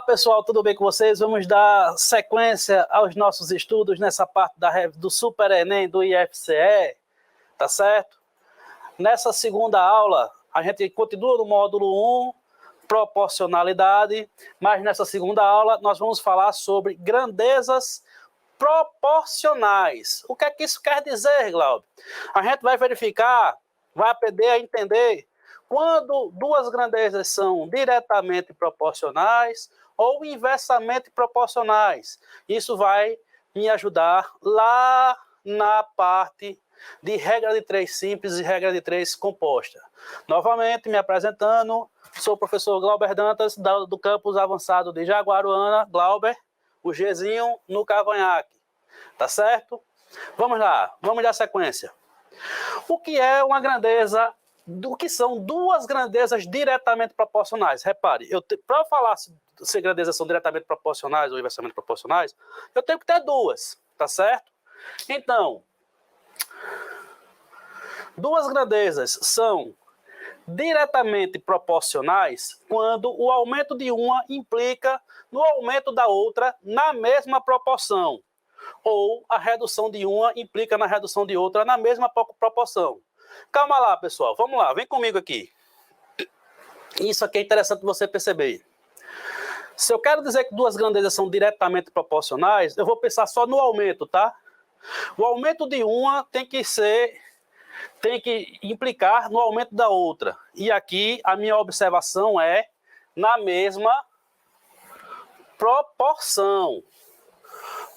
Pessoal, tudo bem com vocês? Vamos dar sequência aos nossos estudos nessa parte do Super Enem do IFCE, tá certo? Nessa segunda aula, a gente continua no módulo 1, proporcionalidade, mas nessa segunda aula nós vamos falar sobre grandezas proporcionais. O que é que isso quer dizer, Glauber? A gente vai verificar, vai aprender a entender quando duas grandezas são diretamente proporcionais ou inversamente proporcionais. Isso vai me ajudar lá na parte de regra de 3 simples e regra de 3 composta. Novamente, me apresentando, sou o professor Glauber Dantas, do campus avançado de Jaguaruana. Glauber, o Gzinho no cavanhaque. Tá certo? Vamos lá, vamos dar sequência. O que é uma grandeza? Do que são duas grandezas diretamente proporcionais? Repare, para eu falar se grandezas são diretamente proporcionais ou inversamente proporcionais, eu tenho que ter duas, tá certo? Então, duas grandezas são diretamente proporcionais quando o aumento de uma implica no aumento da outra na mesma proporção, ou a redução de uma implica na redução de outra na mesma proporção. Calma lá, pessoal. Vamos lá, vem comigo aqui. Isso aqui é interessante você perceber. Se eu quero dizer que duas grandezas são diretamente proporcionais, eu vou pensar só no aumento, tá? O aumento de uma tem que implicar no aumento da outra. E aqui a minha observação é na mesma proporção.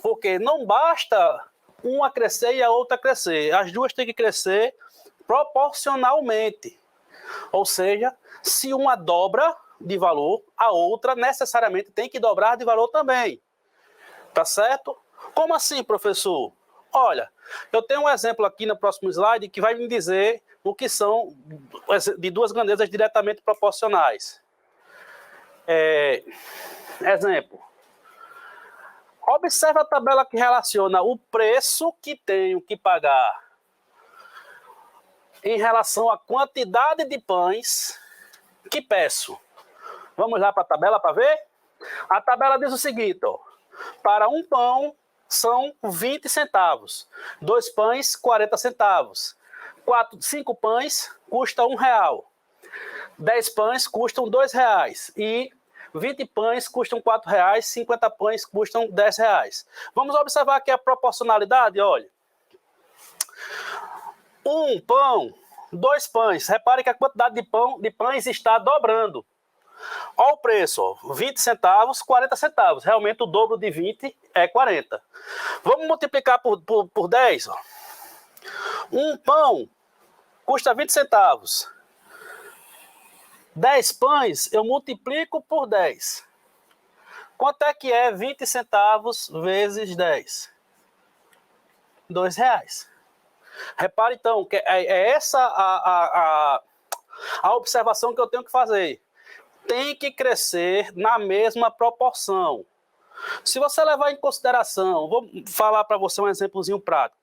Porque não basta uma crescer e a outra crescer. As duas têm que crescer proporcionalmente. Ou seja, se uma dobra de valor, a outra necessariamente tem que dobrar de valor também. Tá certo? Como assim, professor? Olha, eu tenho um exemplo aqui no próximo slide que vai me dizer o que são de duas grandezas diretamente proporcionais. Exemplo. Observe a tabela que relaciona o preço que tenho que pagar em relação à quantidade de pães que peço. Vamos lá para a tabela para ver? A tabela diz o seguinte, ó, para um pão são 20 centavos, 2 pães, 40 centavos, 5 pães custa R$1, 10 pães custam R$2 e 20 pães custam R$4, 50 pães custam R$10. Vamos observar aqui a proporcionalidade, olha. Um pão, 2 pães. Repare que a quantidade de pães está dobrando. Olha o preço, ó, 20 centavos, 40 centavos. Realmente o dobro de 20 é 40. Vamos multiplicar por 10. Ó. Um pão custa 20 centavos. 10 pães eu multiplico por 10. Quanto é que é 20 centavos vezes 10? R$2. Repare, então, que é essa a observação que eu tenho que fazer. Tem que crescer na mesma proporção. Se você levar em consideração, vou falar para você um exemplozinho prático.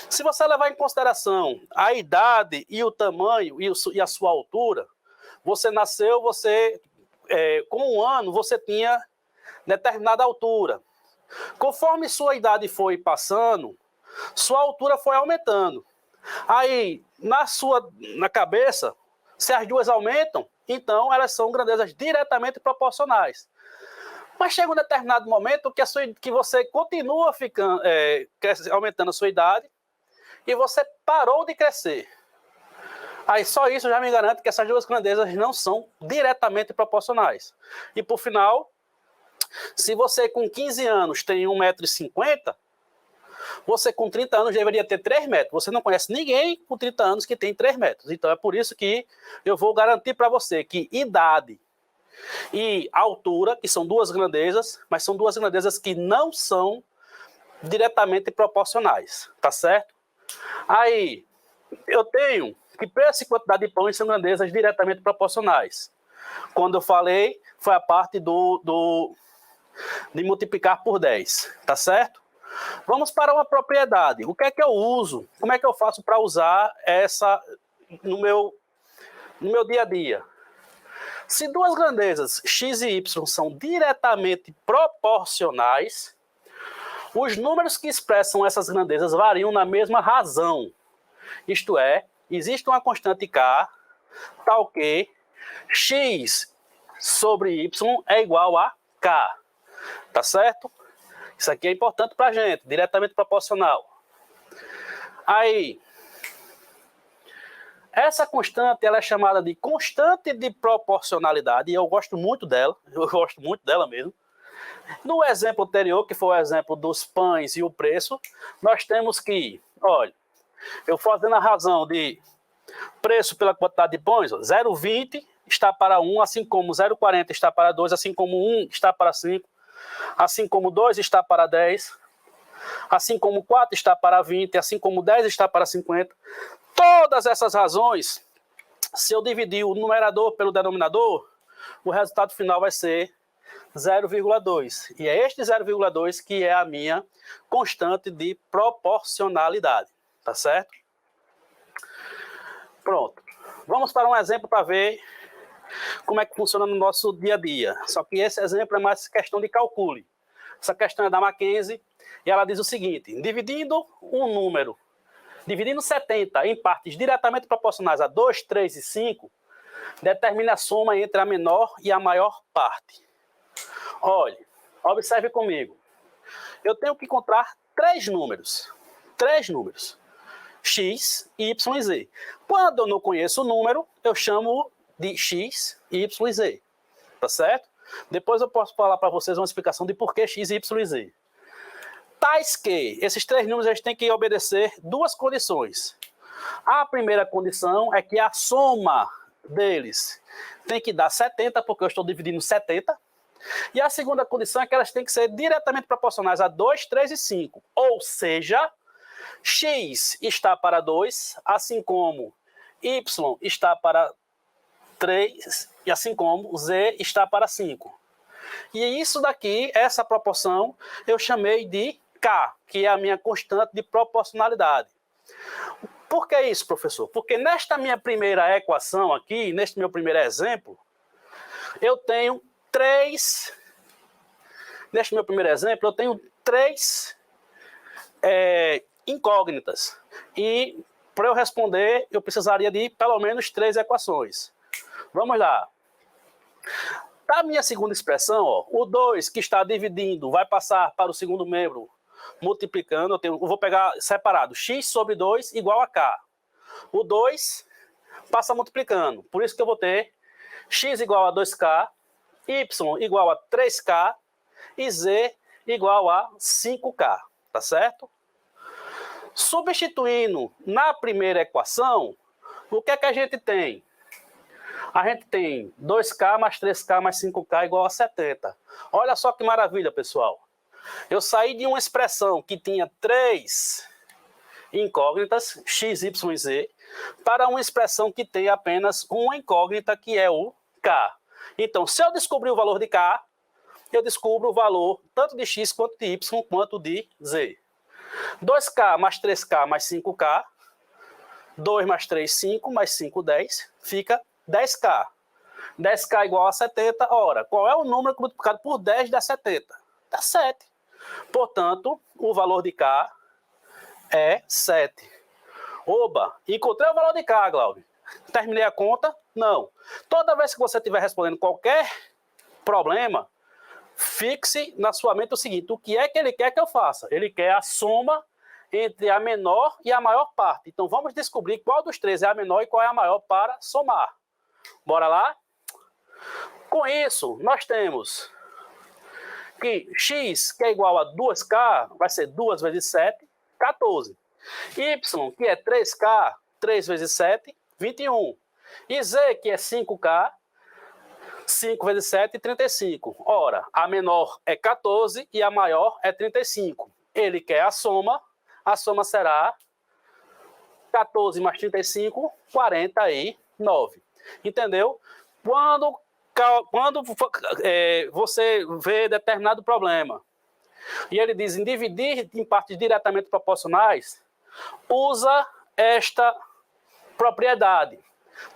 Se você levar em consideração a idade e o tamanho e a sua altura, você nasceu, com 1 ano, você tinha determinada altura. Conforme sua idade foi passando, sua altura foi aumentando. Aí, na cabeça, se as duas aumentam, então elas são grandezas diretamente proporcionais. Mas chega um determinado momento que você continua aumentando a sua idade e você parou de crescer. Aí só isso já me garante que essas duas grandezas não são diretamente proporcionais. E por final, se você com 15 anos tem 1,50 m, você com 30 anos deveria ter 3 metros. Você não conhece ninguém com 30 anos que tem 3 metros. Então é por isso que eu vou garantir para você que idade e altura, que são duas grandezas, mas são duas grandezas que não são diretamente proporcionais. Tá certo? Aí, eu tenho que preço e quantidade de pães são grandezas diretamente proporcionais. Quando eu falei, foi a parte de multiplicar por 10. Tá certo? Vamos para uma propriedade. O que é que eu uso? Como é que eu faço para usar essa no meu dia a dia? Se duas grandezas x e y são diretamente proporcionais, os números que expressam essas grandezas variam na mesma razão. Isto é, existe uma constante k, tal que x sobre y é igual a k. Tá certo? Isso aqui é importante para a gente, diretamente proporcional. Aí, essa constante ela é chamada de constante de proporcionalidade, e eu gosto muito dela mesmo. No exemplo anterior, que foi o exemplo dos pães e o preço, nós temos que, olha, eu fazendo a razão de preço pela quantidade de pães, 0,20 está para 1, assim como 0,40 está para 2, assim como 1 está para 5, assim como 2 está para 10, assim como 4 está para 20, assim como 10 está para 50. Todas essas razões, se eu dividir o numerador pelo denominador, o resultado final vai ser 0,2. E é este 0,2 que é a minha constante de proporcionalidade. Tá certo? Pronto. Vamos para um exemplo para ver como é que funciona no nosso dia a dia. Só que esse exemplo é mais questão de cálculo. Essa questão é da Mackenzie e ela diz o seguinte: dividindo 70 em partes diretamente proporcionais a 2, 3 e 5, determine a soma entre a menor e a maior parte. Olha, observe comigo. Eu tenho que encontrar três números. X, Y e Z. Quando eu não conheço o número, eu chamo de X, Y e Z. Tá certo? Depois eu posso falar para vocês uma explicação de por que X, Y e Z. Tais que esses três números eles têm que obedecer duas condições. A primeira condição é que a soma deles tem que dar 70, porque eu estou dividindo 70. E a segunda condição é que elas têm que ser diretamente proporcionais a 2, 3 e 5. Ou seja, x está para 2, assim como y está para 3, e assim como z está para 5. E isso daqui, essa proporção, eu chamei de K, que é a minha constante de proporcionalidade. Por que isso, professor? Porque nesta minha primeira equação aqui, neste meu primeiro exemplo, eu tenho três incógnitas. E para eu responder, eu precisaria de pelo menos 3 equações. Vamos lá. Da minha segunda expressão, ó, o 2 que está dividindo vai passar para o segundo membro multiplicando. Eu vou pegar separado. X sobre 2 igual a K. O 2 passa multiplicando. Por isso que eu vou ter x igual a 2K, y igual a 3K e z igual a 5K. Tá certo? Substituindo na primeira equação, o que é que a gente tem? A gente tem 2K mais 3K mais 5K igual a 70. Olha só que maravilha, pessoal. Eu saí de uma expressão que tinha 3 incógnitas, x, y e z, para uma expressão que tem apenas uma incógnita, que é o K. Então, se eu descobrir o valor de K, eu descubro o valor tanto de x, quanto de y, quanto de z. 2K mais 3K mais 5K, 2 mais 3, 5, mais 5, 10, fica 10K. 10K igual a 70, ora, qual é o número multiplicado por 10 dá 70? Dá 7. Portanto, o valor de K é 7. Oba, encontrei o valor de K, Glauber. Terminei a conta? Não. Toda vez que você estiver respondendo qualquer problema, fixe na sua mente o seguinte: o que é que ele quer que eu faça? Ele quer a soma entre a menor e a maior parte. Então vamos descobrir qual dos três é a menor e qual é a maior para somar. Bora lá? Com isso, nós temos que x, que é igual a 2K, vai ser 2 vezes 7, 14. Y, que é 3K, 3 vezes 7, 21. E z, que é 5K, 5 vezes 7, 35. Ora, a menor é 14 e a maior é 35. Ele quer a soma será 14 mais 35, 49. Entendeu? Quando você vê determinado problema e ele diz em dividir em partes diretamente proporcionais, usa esta propriedade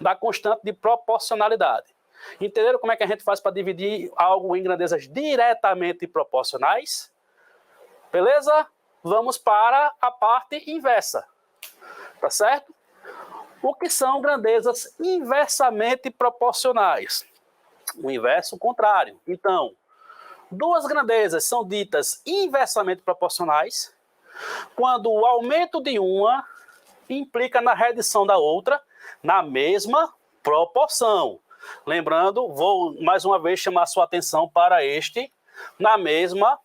da constante de proporcionalidade. Entenderam como é que a gente faz para dividir algo em grandezas diretamente proporcionais? Beleza? Vamos para a parte inversa. Tá certo? O que são grandezas inversamente proporcionais? O inverso, o contrário. Então, duas grandezas são ditas inversamente proporcionais quando o aumento de uma implica na redução da outra na mesma proporção. Lembrando, vou mais uma vez chamar sua atenção para este na mesma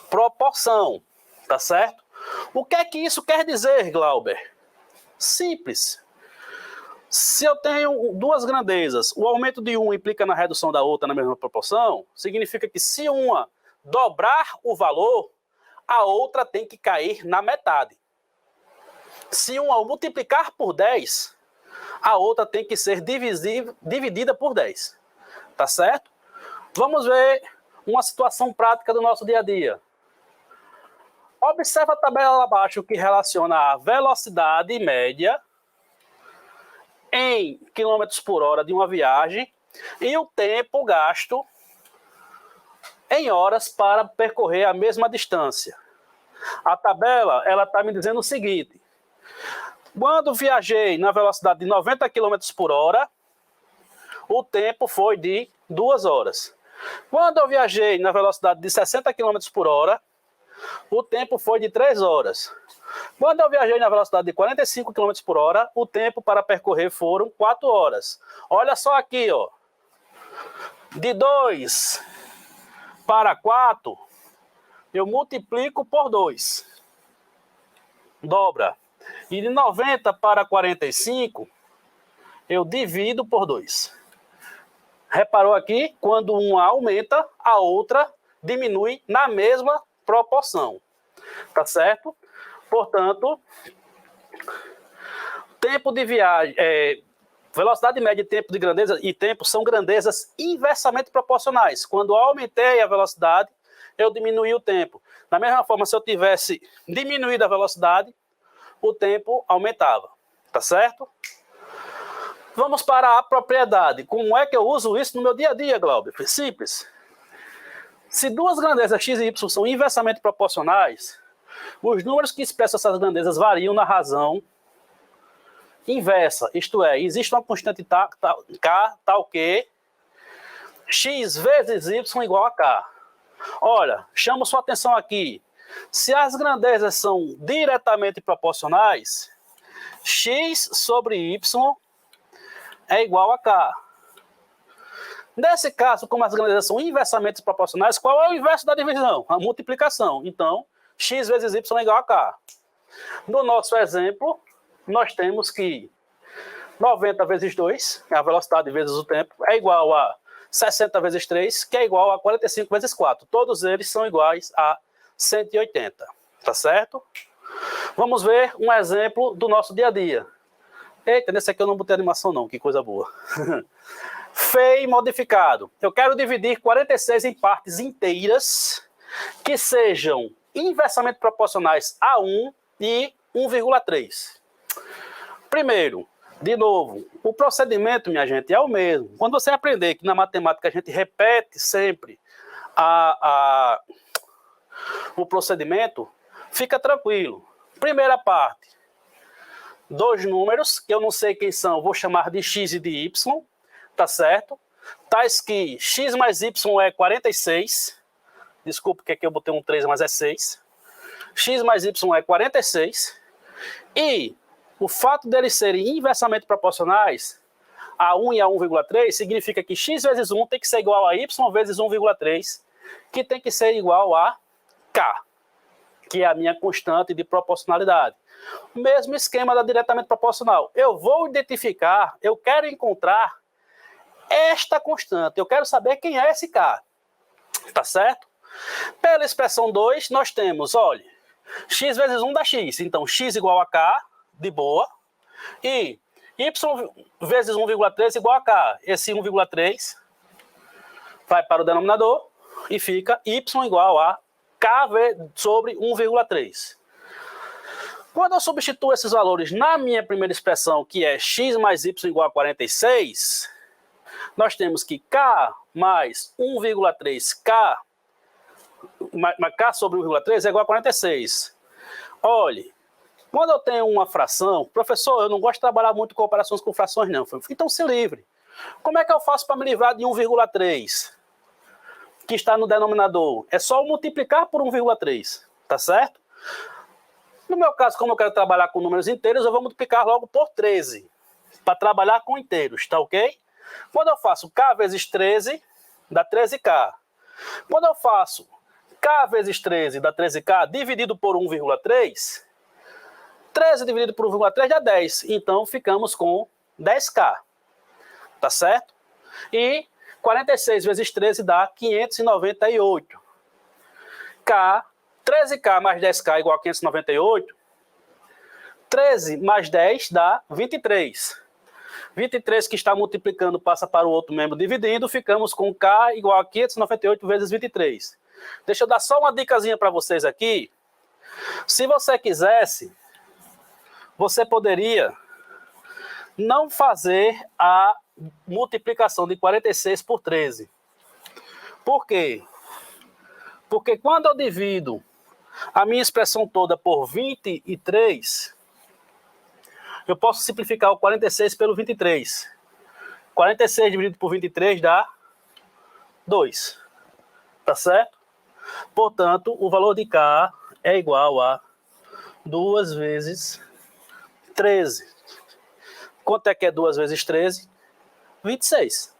proporção. Tá certo? O que é que isso quer dizer, Glauber? Simples. Se eu tenho duas grandezas, o aumento de uma implica na redução da outra na mesma proporção, significa que se uma dobrar o valor, a outra tem que cair na metade. Se uma multiplicar por 10, a outra tem que ser dividida por 10. Tá certo? Vamos ver uma situação prática do nosso dia a dia. Observa a tabela lá abaixo que relaciona a velocidade média em quilômetros por hora de uma viagem e o tempo gasto em horas para percorrer a mesma distância. A tabela está me dizendo o seguinte: quando viajei na velocidade de 90 km por hora, o tempo foi de 2 horas. Quando eu viajei na velocidade de 60 km por hora, o tempo foi de 3 horas. Quando eu viajei na velocidade de 45 km por hora, o tempo para percorrer foram 4 horas. Olha só aqui, ó. De 2 para 4, eu multiplico por 2. Dobra. E de 90 para 45, eu divido por 2. Reparou aqui? Quando uma aumenta, a outra diminui na mesma proporção. Tá certo? Portanto, tempo de viagem, velocidade média, tempo de grandeza e tempo são grandezas inversamente proporcionais. Quando eu aumentei a velocidade, eu diminui o tempo. Da mesma forma, se eu tivesse diminuído a velocidade, o tempo aumentava. Tá certo? Vamos para a propriedade. Como é que eu uso isso no meu dia a dia, Glauber? Simples. Se duas grandezas x e y são inversamente proporcionais, os números que expressam essas grandezas variam na razão inversa. Isto é, existe uma constante k tal que x vezes y igual a k. Olha, chamo sua atenção aqui. Se as grandezas são diretamente proporcionais, x sobre y é igual a k. Nesse caso, como as grandezas são inversamente proporcionais, qual é o inverso da divisão? A multiplicação. Então, x vezes y é igual a k. No nosso exemplo, nós temos que 90 vezes 2, a velocidade vezes o tempo, é igual a 60 vezes 3, que é igual a 45 vezes 4. Todos eles são iguais a 180. Tá certo? Vamos ver um exemplo do nosso dia a dia. Eita, nesse aqui eu não botei animação não, que coisa boa. FEI modificado. Eu quero dividir 46 em partes inteiras que sejam inversamente proporcionais a 1 e 1,3. Primeiro, de novo, o procedimento, minha gente, é o mesmo. Quando você aprender que na matemática a gente repete sempre o procedimento, fica tranquilo. Primeira parte, dois números, que eu não sei quem são, vou chamar de x e de y, tá certo? Tais que x mais y é 46, desculpa que aqui eu botei um 3, mas é 6. X mais y é 46, e o fato deles serem inversamente proporcionais a 1 e a 1,3 significa que x vezes 1 tem que ser igual a y vezes 1,3, que tem que ser igual a k, que é a minha constante de proporcionalidade. O mesmo esquema da diretamente proporcional. Eu vou identificar, eu quero encontrar esta constante, eu quero saber quem é esse k. Tá certo? Pela expressão 2, nós temos, olha, x vezes 1 dá x, então x igual a k, de boa, e y vezes 1,3 igual a k. Esse 1,3 vai para o denominador e fica y igual a k sobre 1,3. Quando eu substituo esses valores na minha primeira expressão, que é x mais y igual a 46, nós temos que K mais 1,3K, K sobre 1,3 é igual a 46. Olhe, quando eu tenho uma fração, professor, eu não gosto de trabalhar muito com operações com frações, não. Então se livre. Como é que eu faço para me livrar de 1,3? Que está no denominador? É só multiplicar por 1,3, tá certo? No meu caso, como eu quero trabalhar com números inteiros, eu vou multiplicar logo por 13, para trabalhar com inteiros, tá ok? Quando eu faço K vezes 13, dá 13K. Quando eu faço K vezes 13 dá 13K dividido por 1,3, 13 dividido por 1,3 dá 10. Então, ficamos com 10K. Tá certo? E 46 vezes 13 dá 598. 13K mais 10K igual a 598. 13 mais 10 dá 23. 23 que está multiplicando passa para o outro membro dividindo. Ficamos com K igual a 598 vezes 23. Deixa eu dar só uma dicasinha para vocês aqui. Se você quisesse, você poderia não fazer a multiplicação de 46 por 13. Por quê? Porque quando eu divido a minha expressão toda por 23, eu posso simplificar o 46 pelo 23. 46 dividido por 23 dá 2. Tá certo? Portanto, o valor de K é igual a 2 vezes 13. Quanto é que é 2 vezes 13? 26.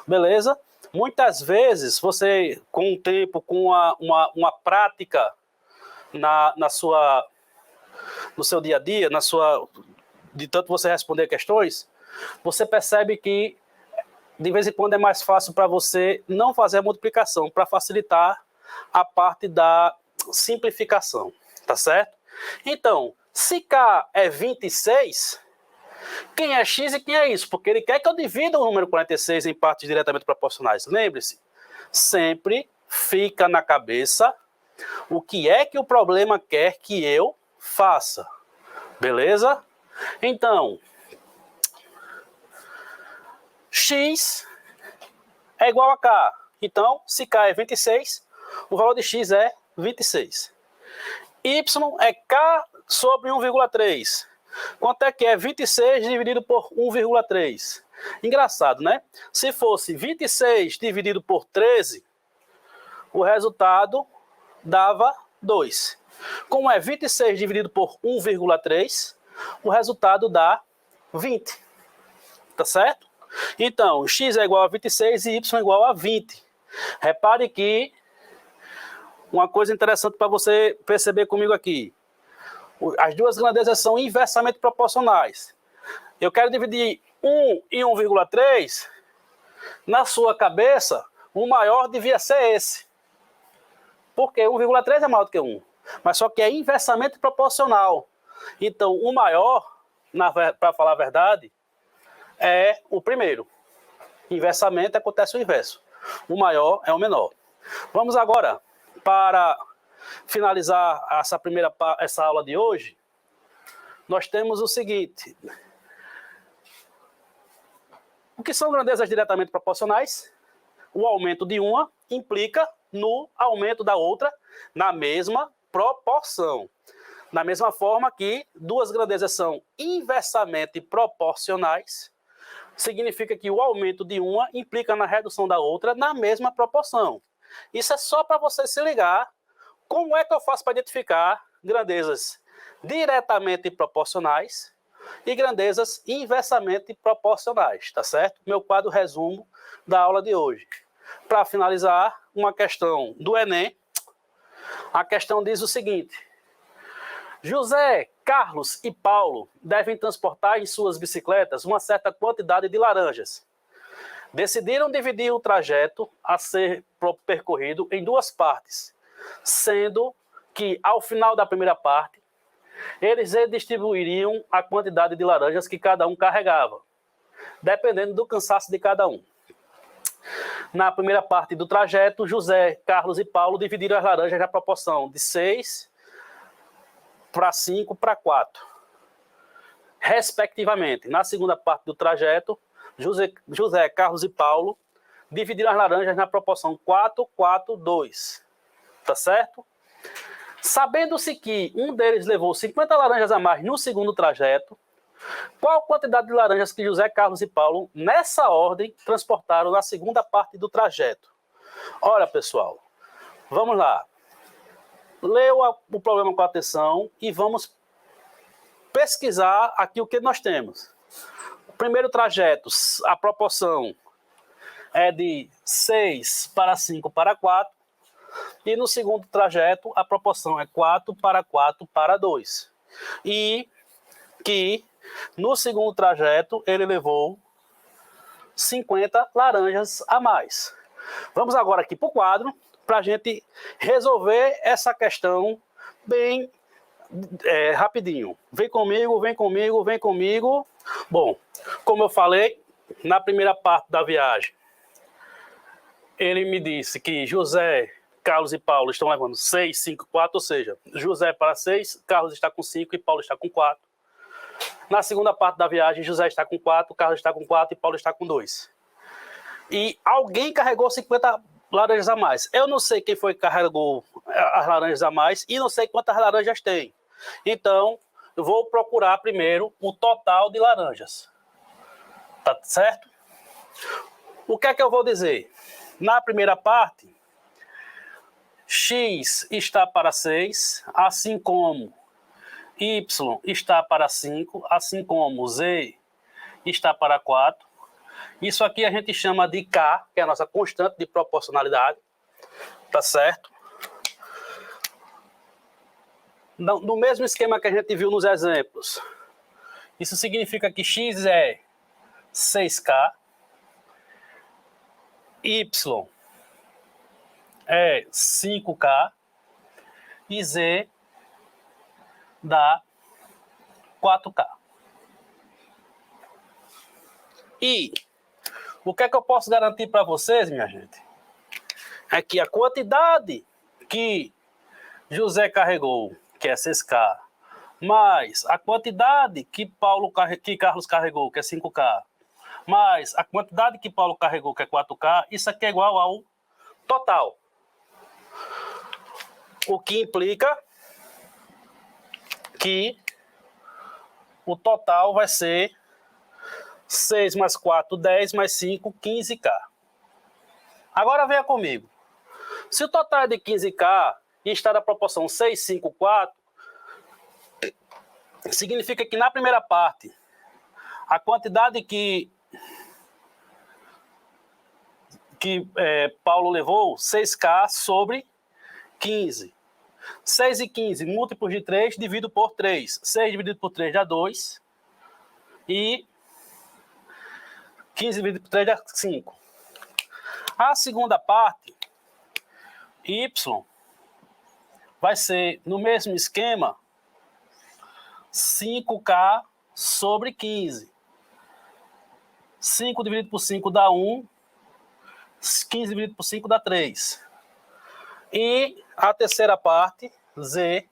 Beleza? Muitas vezes, você, com o tempo, com uma prática no seu dia a dia, de tanto você responder questões, você percebe que, de vez em quando, é mais fácil para você não fazer a multiplicação, para facilitar a parte da simplificação. Tá certo? Então, se K é 26... quem é x e quem é isso? Porque ele quer que eu divida o número 46 em partes diretamente proporcionais. Lembre-se, sempre fica na cabeça o que é que o problema quer que eu faça. Beleza? Então, x é igual a k. Então, se k é 26, o valor de x é 26. Y é k sobre 1,3. Quanto é que é 26 dividido por 1,3? Engraçado, né? Se fosse 26 dividido por 13, o resultado dava 2. Como é 26 dividido por 1,3, o resultado dá 20. Tá certo? Então, x é igual a 26 e y é igual a 20. Repare que uma coisa interessante para você perceber comigo aqui. As duas grandezas são inversamente proporcionais. Eu quero dividir 1 e 1,3. Na sua cabeça, o maior devia ser esse. Porque 1,3 é maior do que 1. Mas só que é inversamente proporcional. Então, o maior, para falar a verdade, é o primeiro. Inversamente acontece o inverso. O maior é o menor. Vamos agora para finalizar essa aula de hoje. Nós temos o seguinte. O que são grandezas diretamente proporcionais? O aumento de uma implica no aumento da outra na mesma proporção. Da mesma forma que duas grandezas são inversamente proporcionais, significa que o aumento de uma implica na redução da outra na mesma proporção. Isso é só para você se ligar como é que eu faço para identificar grandezas diretamente proporcionais e grandezas inversamente proporcionais, tá certo? Meu quadro resumo da aula de hoje. Para finalizar, uma questão do Enem. A questão diz o seguinte: José, Carlos e Paulo devem transportar em suas bicicletas uma certa quantidade de laranjas. Decidiram dividir o trajeto a ser percorrido em duas partes, sendo que, ao final da primeira parte, eles distribuiriam a quantidade de laranjas que cada um carregava, dependendo do cansaço de cada um. Na primeira parte do trajeto, José, Carlos e Paulo dividiram as laranjas na proporção de 6 para 5 para 4, respectivamente. Na segunda parte do trajeto, José, Carlos e Paulo dividiram as laranjas na proporção 4, 4, 2. Tá certo? Sabendo-se que um deles levou 50 laranjas a mais no segundo trajeto, qual a quantidade de laranjas que José, Carlos e Paulo, nessa ordem, transportaram na segunda parte do trajeto? Olha, pessoal, vamos lá. Leu o problema com atenção e vamos pesquisar aqui o que nós temos. O primeiro trajeto, a proporção é de 6 para 5 para 4. E no segundo trajeto, a proporção é 4 para 4 para 2. E que no segundo trajeto ele levou 50 laranjas a mais. Vamos agora aqui para o quadro para a gente resolver essa questão bem rapidinho. Vem comigo, vem comigo, vem comigo. Bom, como eu falei, na primeira parte da viagem, ele me disse que José, Carlos e Paulo estão levando 6, 5, 4, ou seja, José para 6, Carlos está com 5 e Paulo está com 4. Na segunda parte da viagem, José está com 4, Carlos está com 4 e Paulo está com 2. E alguém carregou 50 laranjas a mais. Eu não sei quem foi que carregou as laranjas a mais e não sei quantas laranjas tem. Então, eu vou procurar primeiro o total de laranjas. Tá certo? O que é que eu vou dizer? Na primeira parte, X está para 6, assim como Y está para 5, assim como Z está para 4. Isso aqui a gente chama de K, que é a nossa constante de proporcionalidade. Tá certo? No mesmo esquema que a gente viu nos exemplos. Isso significa que X é 6K, Y é 5K e Z dá 4K. E o que é que eu posso garantir para vocês, minha gente? É que a quantidade que José carregou, que é 6K, mais a quantidade que Carlos carregou, que é 5K, mais a quantidade que Paulo carregou, que é 4K, isso aqui é igual ao total. O que implica que o total vai ser 6 mais 4, 10, mais 5, 15K. Agora venha comigo. Se o total é de 15K e está na proporção 6, 5, 4, significa que na primeira parte, a quantidade que Paulo levou, 6K sobre 15. 6 e 15, múltiplos de 3, dividido por 3. 6 dividido por 3 dá 2. E 15 dividido por 3 dá 5. A segunda parte, Y, vai ser no mesmo esquema 5K sobre 15. 5 dividido por 5 dá 1. 15 dividido por 5 dá 3. E a terceira parte, Z,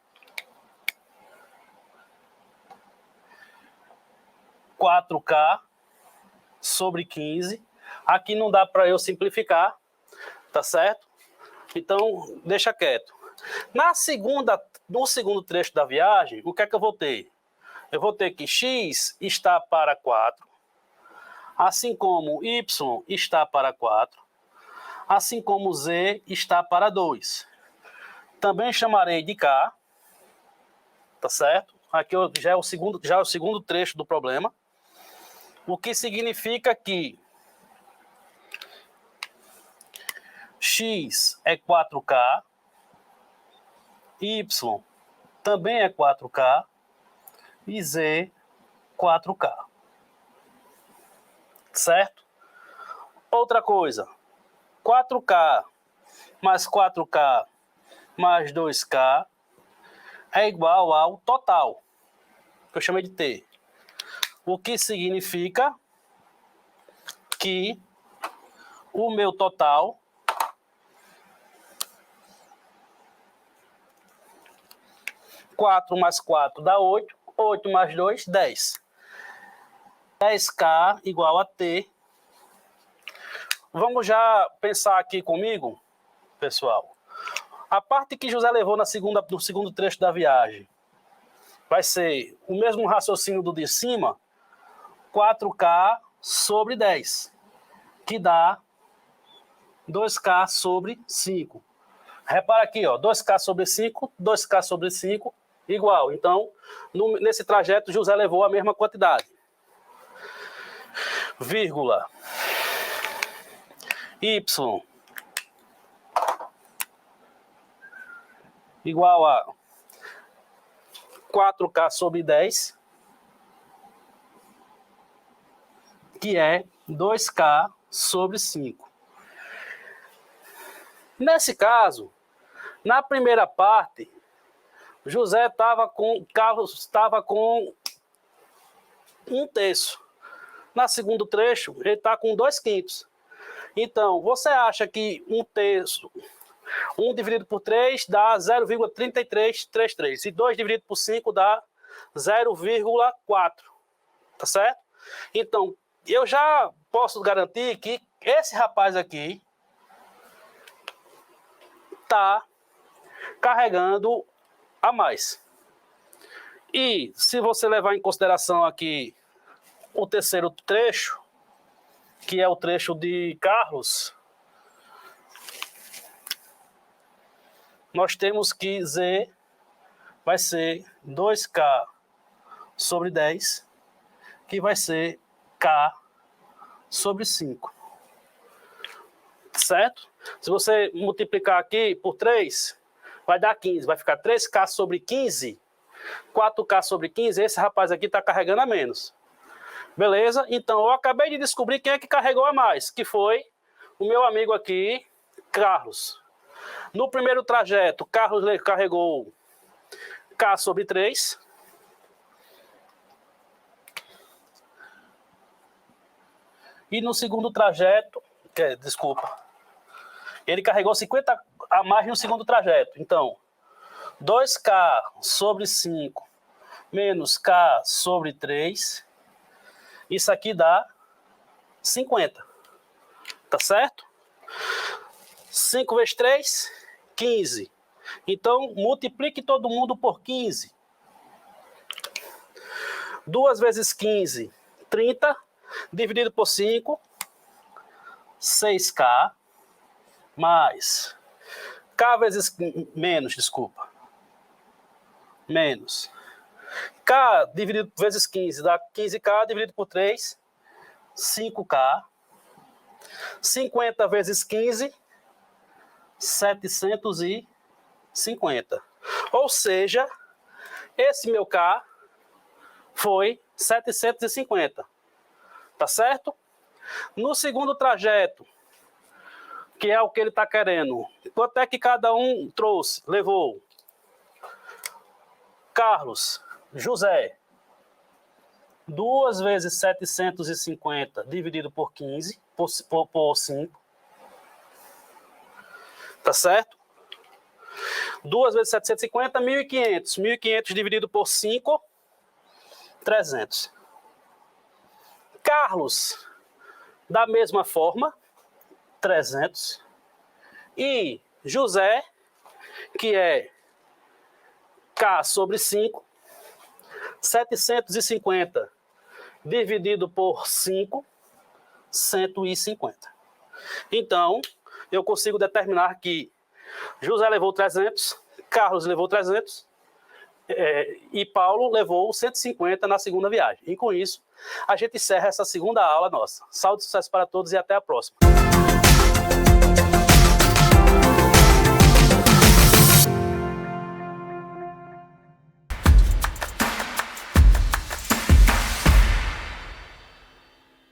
4K sobre 15. Aqui não dá para eu simplificar, tá certo? Então, deixa quieto. No segundo trecho da viagem, o que é que eu vou ter? Eu vou ter que X está para 4, assim como Y está para 4, assim como Z está para 2. Também chamarei de K, tá certo? Aqui já é o segundo trecho do problema, o que significa que X é 4K, Y também é 4K e Z 4K. Certo? Outra coisa, 4K mais 4K mais 2K é igual ao total, que eu chamei de T. O que significa que o meu total (4 mais 4 dá 8, 8 mais 2, 10. 10K igual a T vamos já pensar aqui comigo, pessoal. A parte que José levou no segundo trecho da viagem vai ser o mesmo raciocínio do de cima, 4K sobre 10, que dá 2K sobre 5. Repara aqui, ó, 2K sobre 5, 2K sobre 5, igual. Então, nesse trajeto, José levou a mesma quantidade. Vírgula. Y igual a 4K sobre 10, que é 2K sobre 5. Nesse caso, na primeira parte, Carlos estava com 1/3. Na segundo trecho, ele está com 2/5. Então, você acha que 1/3, 1 dividido por 3 dá 0,3333. E 2 dividido por 5 dá 0,4. Tá certo? Então, eu já posso garantir que esse rapaz aqui está carregando a mais. E se você levar em consideração aqui o terceiro trecho, que é o trecho de Carlos, nós temos que Z vai ser 2K sobre 10, que vai ser K sobre 5. Certo? Se você multiplicar aqui por 3, vai dar 15. Vai ficar 3K sobre 15, 4K sobre 15. Esse rapaz aqui está carregando a menos. Beleza? Então, eu acabei de descobrir quem é que carregou a mais, que foi o meu amigo aqui, Carlos. No primeiro trajeto, Carlos carregou K sobre 3. E no segundo trajeto, ele carregou 50 a mais no segundo trajeto. Então, 2K sobre 5 menos K sobre 3. Isso aqui dá 50. Tá certo? 5 vezes 3, 15. Então, multiplique todo mundo por 15. 2 vezes 15, 30. Dividido por 5, 6K. Mais K vezes menos K dividido vezes 15 dá 15K dividido por 3, 5K. 50 vezes 15, 750. Ou seja, esse meu K foi 750. Tá certo? No segundo trajeto, que é o que ele está querendo, quanto é que cada um trouxe, levou? Carlos, José, 2 vezes 750 dividido por 15, por 5. Tá certo? 2 vezes 750, 1.500. 1.500 dividido por 5, 300. Carlos, da mesma forma, 300. E José, que é K sobre 5, 750 dividido por 5, 150. Então, eu consigo determinar que José levou 300, Carlos levou 300 e Paulo levou 150 na segunda viagem. E com isso, a gente encerra essa segunda aula nossa. Saúde e sucesso para todos e até a próxima.